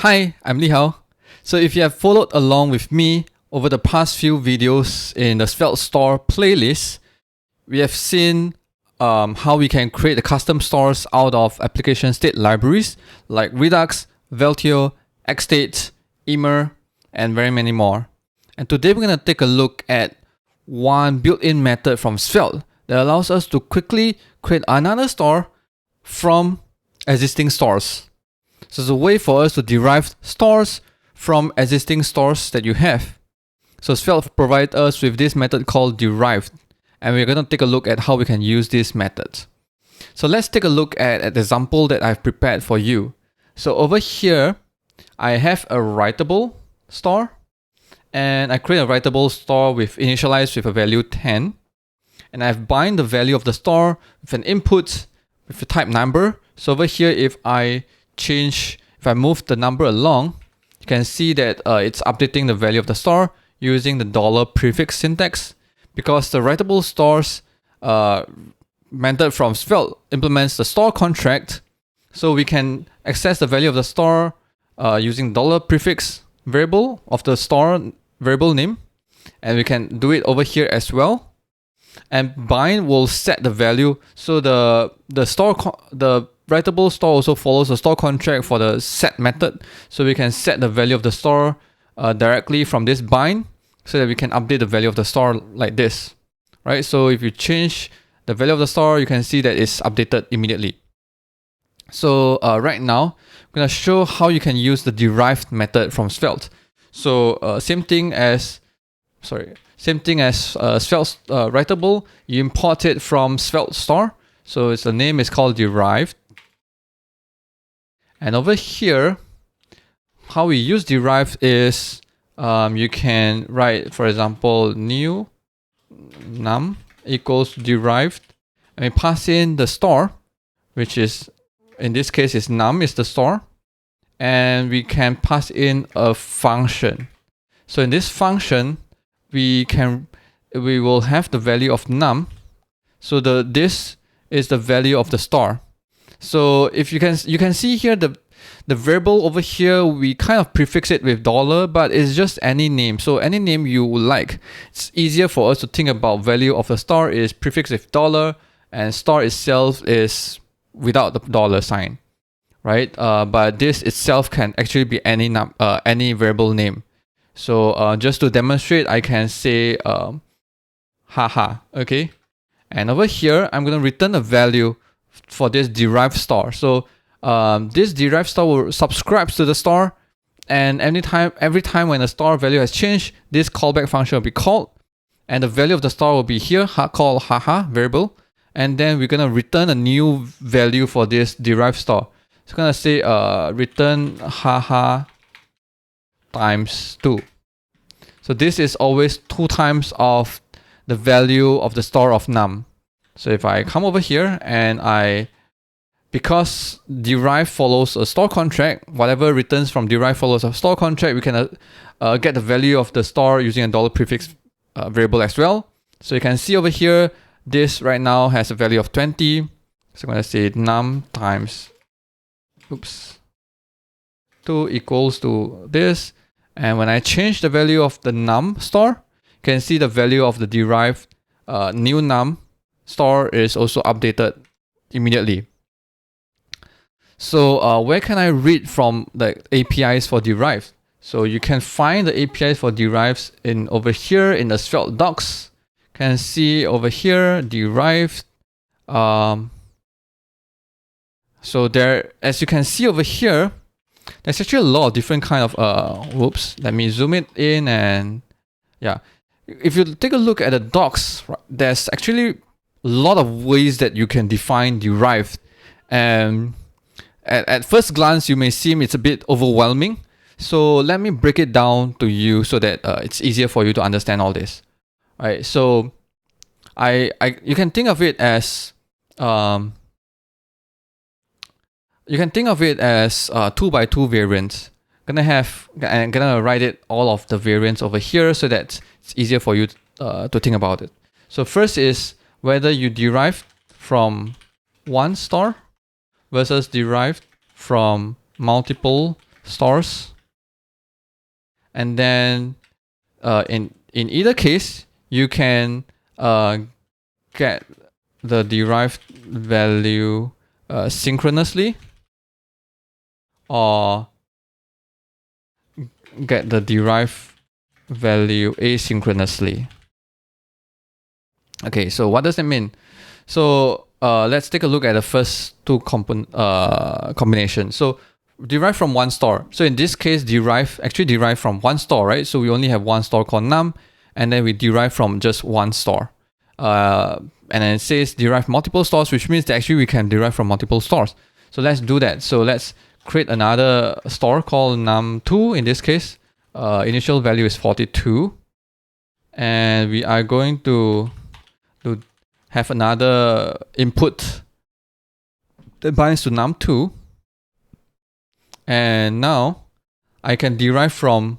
Hi, I'm Li Hao. So if you have followed along with me over the past few videos in the Svelte Store playlist, we have seen how we can create the custom stores out of application state libraries like Redux, Veltio, Xstate, Emmer, and very many more. And today we're going to take a look at one built-in method from Svelte that allows us to quickly create another store from existing stores. So it's a way for us to derive stores from existing stores that you have. So Svelte provides us with this method called derived, and we're going to take a look at how we can use this method. So let's take a look at an example that I've prepared for you. So over here, I have a writable store, and I create a writable store with initialized with a value 10, and I've bind the value of the store with an input with a type number. So over here, if I move the number along, you can see that it's updating the value of the store using the dollar prefix syntax, because the writable stores method from Svelte implements the store contract. So we can access the value of the store using dollar prefix variable of the store variable name, and we can do it over here as well. And bind will set the value. So the writable store also follows the store contract for the set method. So we can set the value of the store directly from this bind, so that we can update the value of the store like this, right? So if you change the value of the store, you can see that it's updated immediately. So right now, I'm gonna show how you can use the derived method from Svelte. So same thing as Svelte writable, you import it from Svelte Store. So the name is called derived. And over here, how we use derived is you can write, for example, new num equals derived, and we pass in the store, which is, in this case, is num is the store, and we can pass in a function. So in this function, we will have the value of num. So this is the value of the store. So if you can see here the variable over here, we kind of prefix it with dollar, but it's just any name. So any name you would like. It's easier for us to think about value of the store is prefixed with dollar, and store itself is without the dollar sign, right? But this itself can actually be any variable name. So just to demonstrate, I can say haha, okay? And over here, I'm going to return a value for this derived store. So this derived store will subscribe to the store, and every time when the store value has changed, this callback function will be called, and the value of the store will be here, called haha variable, and then we're gonna return a new value for this derived store. So I'm gonna say return haha times 2. So this is always 2 times of the value of the store of num. So if I come over here and because derived follows a store contract, whatever returns from derived follows a store contract, we can get the value of the store using a dollar prefix variable as well. So you can see over here, this right now has a value of 20. So I'm going to say num times 2 equals to this. And when I change the value of the num store, you can see the value of the derived new num store is also updated immediately. So where can I read from the APIs for derived? So you can find the APIs for derived over here in the Svelte docs. You can see over here derived. So there, as you can see over here, there's actually a lot of different kind of let me zoom it in, and yeah, if you take a look at the docs, there's actually a lot of ways that you can define derived, and at first glance you may seem it's a bit overwhelming. So let me break it down to you so that it's easier for you to understand all this. All right, so you can think of it as 2 by 2 variants. I'm gonna write it all of the variants over here so that it's easier for you to think about it. So first is whether you derive from one store versus derived from multiple stores. And then in either case, you can get the derived value synchronously, or get the derived value asynchronously. Okay, so what does that mean? So let's take a look at the first two combinations. So derived from one store. So in this case, actually derived from one store, right? So we only have one store called num, and then we derive from just one store. And then it says derive multiple stores, which means that actually we can derive from multiple stores. So let's do that. So let's create another store called num2 in this case. Initial value is 42. And we are going to have another input that binds to num2. And now I can derive from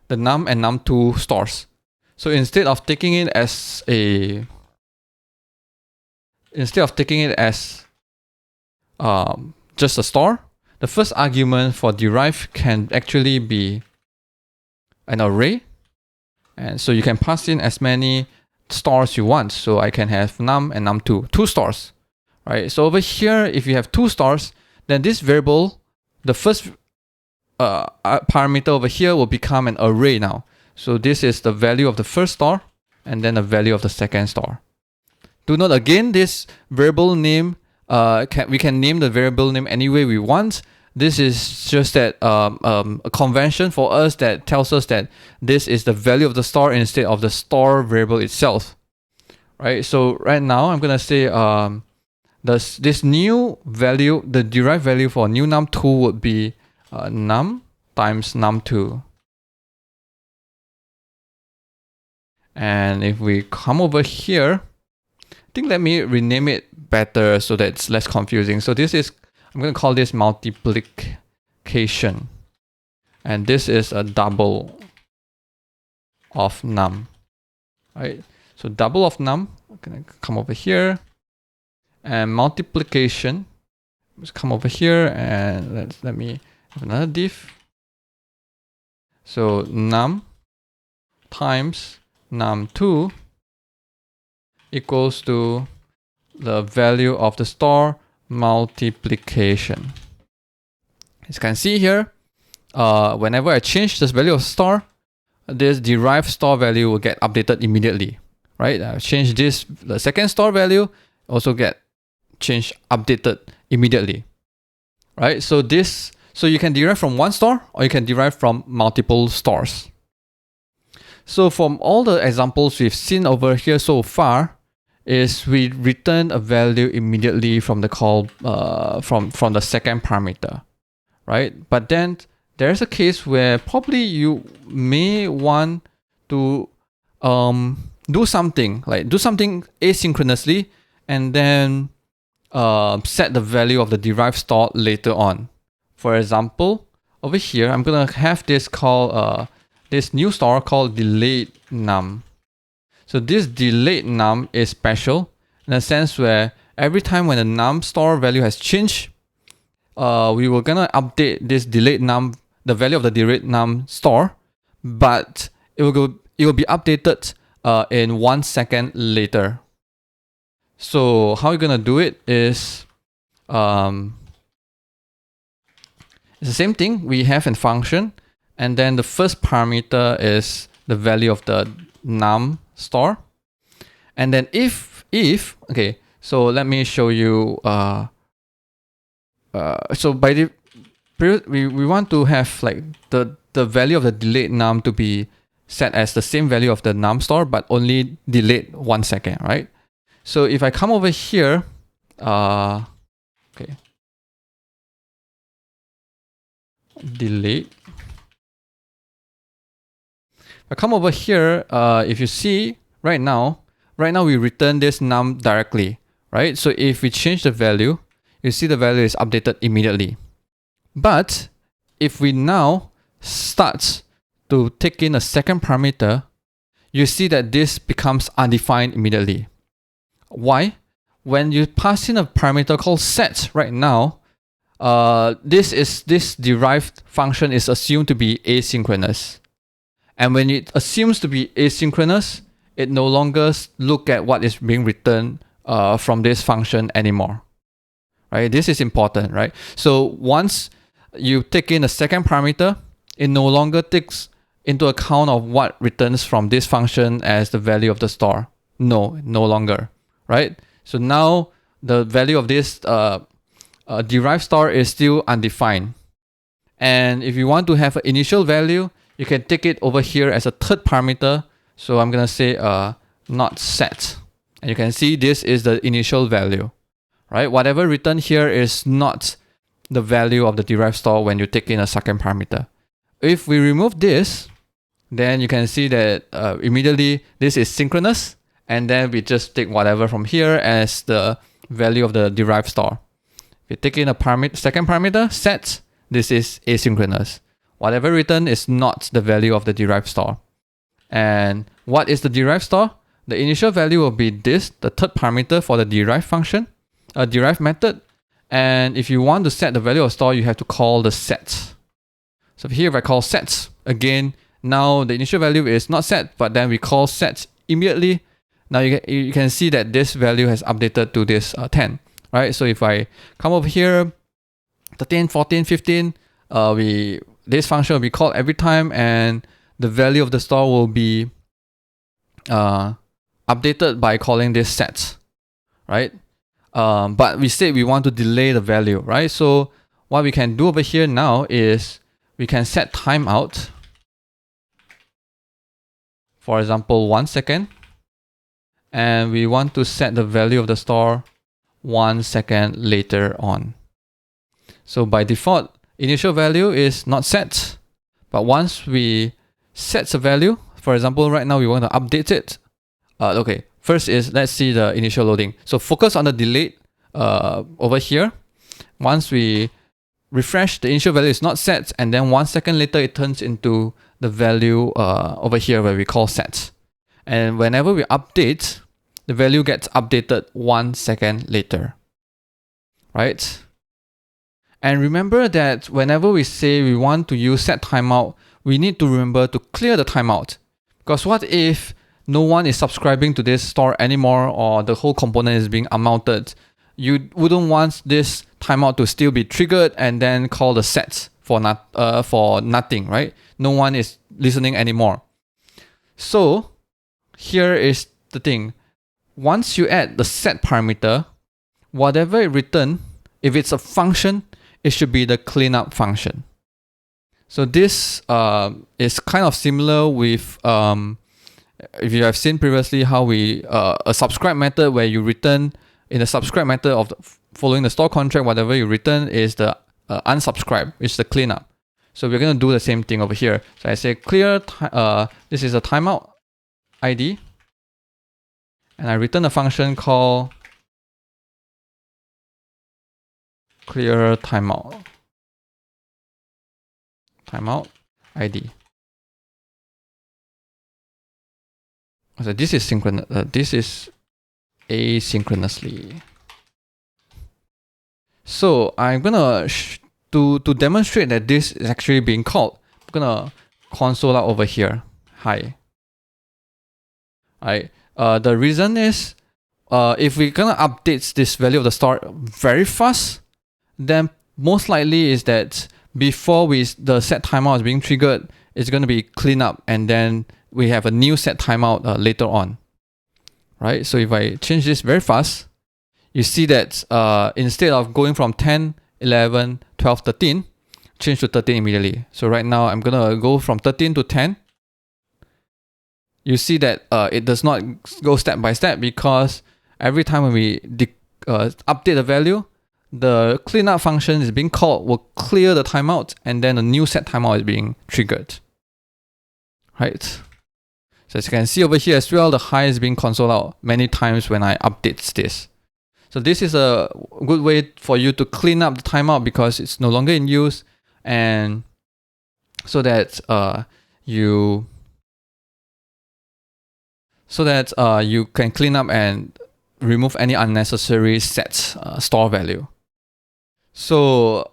the num and num2 stores. So instead of taking it as just a store, the first argument for derive can actually be an array. And so you can pass in as many stores you want. So I can have num and num2, two stores, right? So over here, if you have two stores, then this variable, the first parameter over here will become an array now. So this is the value of the first store and then the value of the second store. Do note again, this variable name, we can name the variable name any way we want. This is just that a convention for us that tells us that this is the value of the store instead of the store variable itself, right? So right now I'm gonna say this new value, the derived value for new num2 would be num times num2. And if we come over here, I think let me rename it better so that it's less confusing. So this is, I'm going to call this multiplication. And this is a double of num, right? So double of num, I'm going to come over here, and multiplication, let's come over here and let me have another div. So num times num2 equals to the value of the store multiplication. As you can see here, whenever I change this value of store, this derived store value will get updated immediately, right? I change this, the second store value also get updated immediately, right? So you can derive from one store or you can derive from multiple stores. So from all the examples we've seen over here so far, is we return a value immediately from the call from the second parameter, right? But then there's a case where probably you may want to do something asynchronously and then set the value of the derived store later on. For example, over here I'm gonna have this call this new store called delayed num. So this delayed num is special in a sense where every time when the num store value has changed, we were gonna update this delayed num, the value of the delayed num store, but it will be updated in 1 second later. So how we're gonna do it is it's the same thing. We have a function, and then the first parameter is the value of the num store, and then if okay, so let me show you so by the we want to have like the value of the delayed num to be set as the same value of the num store but only delayed 1 second, right? So if I come over here, okay, delayed. I come over here, if you see right now we return this num directly, right? So if we change the value, you see the value is updated immediately. But if we now start to take in a second parameter, you see that this becomes undefined immediately. Why? When you pass in a parameter called set right now, this derived function is assumed to be asynchronous. And when it assumes to be asynchronous, it no longer look at what is being returned from this function anymore. Right? This is important, right? So once you take in a second parameter, it no longer takes into account of what returns from this function as the value of the store. No longer, right? So now the value of this derived store is still undefined. And if you want to have an initial value, you can take it over here as a third parameter. So I'm gonna say not set, and you can see this is the initial value, right? Whatever returned here is not the value of the derived store when you take in a second parameter. If we remove this, then you can see that immediately this is synchronous, and then we just take whatever from here as the value of the derived store. If you take in a second parameter, set, this is asynchronous. Whatever returned is not the value of the derived store. And what is the derived store? The initial value will be this, the third parameter for the derived function, a derived method. And if you want to set the value of store, you have to call the set. So here if I call set, again, now the initial value is not set, but then we call set immediately. Now you can see that this value has updated to this 10, right? So if I come over here, 13, 14, 15, this function will be called every time, and the value of the store will be updated by calling this set, right? But we said we want to delay the value, right? So what we can do over here now is we can set timeout. For example, 1 second. And we want to set the value of the store 1 second later on. So by default, initial value is not set. But once we set a value, for example, right now we want to update it. Okay, first is let's see the initial loading. So focus on the delayed over here. Once we refresh, the initial value is not set, and then 1 second later it turns into the value over here where we call set. And whenever we update, the value gets updated 1 second later, right? And remember that whenever we say we want to use set timeout, we need to remember to clear the timeout. Because what if no one is subscribing to this store anymore, or the whole component is being unmounted? You wouldn't want this timeout to still be triggered and then call the set for nothing, right? No one is listening anymore. So here is the thing. Once you add the set parameter, whatever it returns, if it's a function, it should be the cleanup function. So this is kind of similar with if you have seen previously how we a subscribe method where you return in the subscribe method of following the store contract, whatever you return is the unsubscribe, it's the cleanup. So we're going to do the same thing over here. So I say clear, this is a timeout ID, and I return a function called clear timeout ID. So this is synchronous. This is asynchronously. So I'm gonna to demonstrate that this is actually being called, I'm gonna console out over here. Hi. Alright. The reason is if we're gonna update this value of the store very fast, then most likely is that before the set timeout is being triggered, it's gonna be cleanup, and then we have a new set timeout later on. Right? So if I change this very fast, you see that instead of going from 10, 11, 12, 13, change to 13 immediately. So right now I'm gonna go from 13 to 10. You see that it does not go step by step, because every time when we update the value, the cleanup function is being called, will clear the timeout, and then a new set timeout is being triggered. Right? So as you can see over here as well, the high is being console out many times when I update this. So this is a good way for you to clean up the timeout because it's no longer in use, and so that you can clean up and remove any unnecessary set store value. So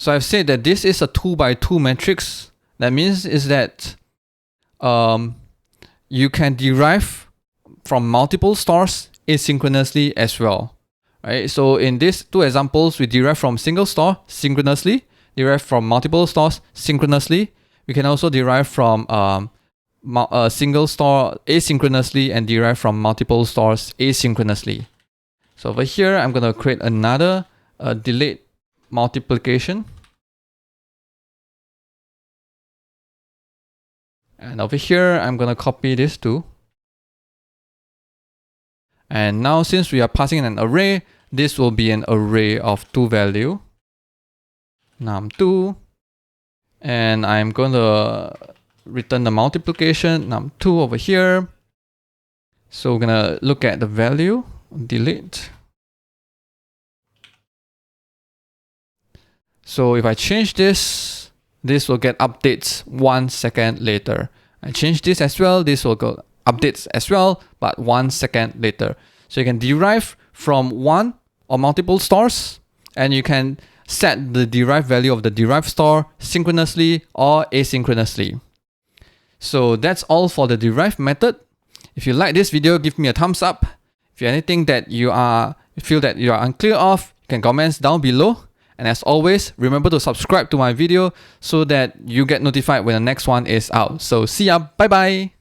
I've said that this is a 2 by 2 matrix. That means is that you can derive from multiple stores asynchronously as well, right? So in these two examples, we derive from single store synchronously, derive from multiple stores synchronously. We can also derive from a single store asynchronously and derive from multiple stores asynchronously. So over here, I'm going to create another delayed multiplication. And over here, I'm going to copy this too. And now since we are passing an array, this will be an array of 2 value, num2. And I'm going to return the multiplication, num2 over here. So we're going to look at the value, delete. So if I change this, this will get updates 1 second later. I change this as well, this will go updates as well, but 1 second later. So you can derive from one or multiple stores, and you can set the derived value of the derived store synchronously or asynchronously. So that's all for the derived method. If you like this video, give me a thumbs up. If you have anything that you feel that you are unclear of, you can comment down below. And as always, remember to subscribe to my video so that you get notified when the next one is out. So see ya, bye bye.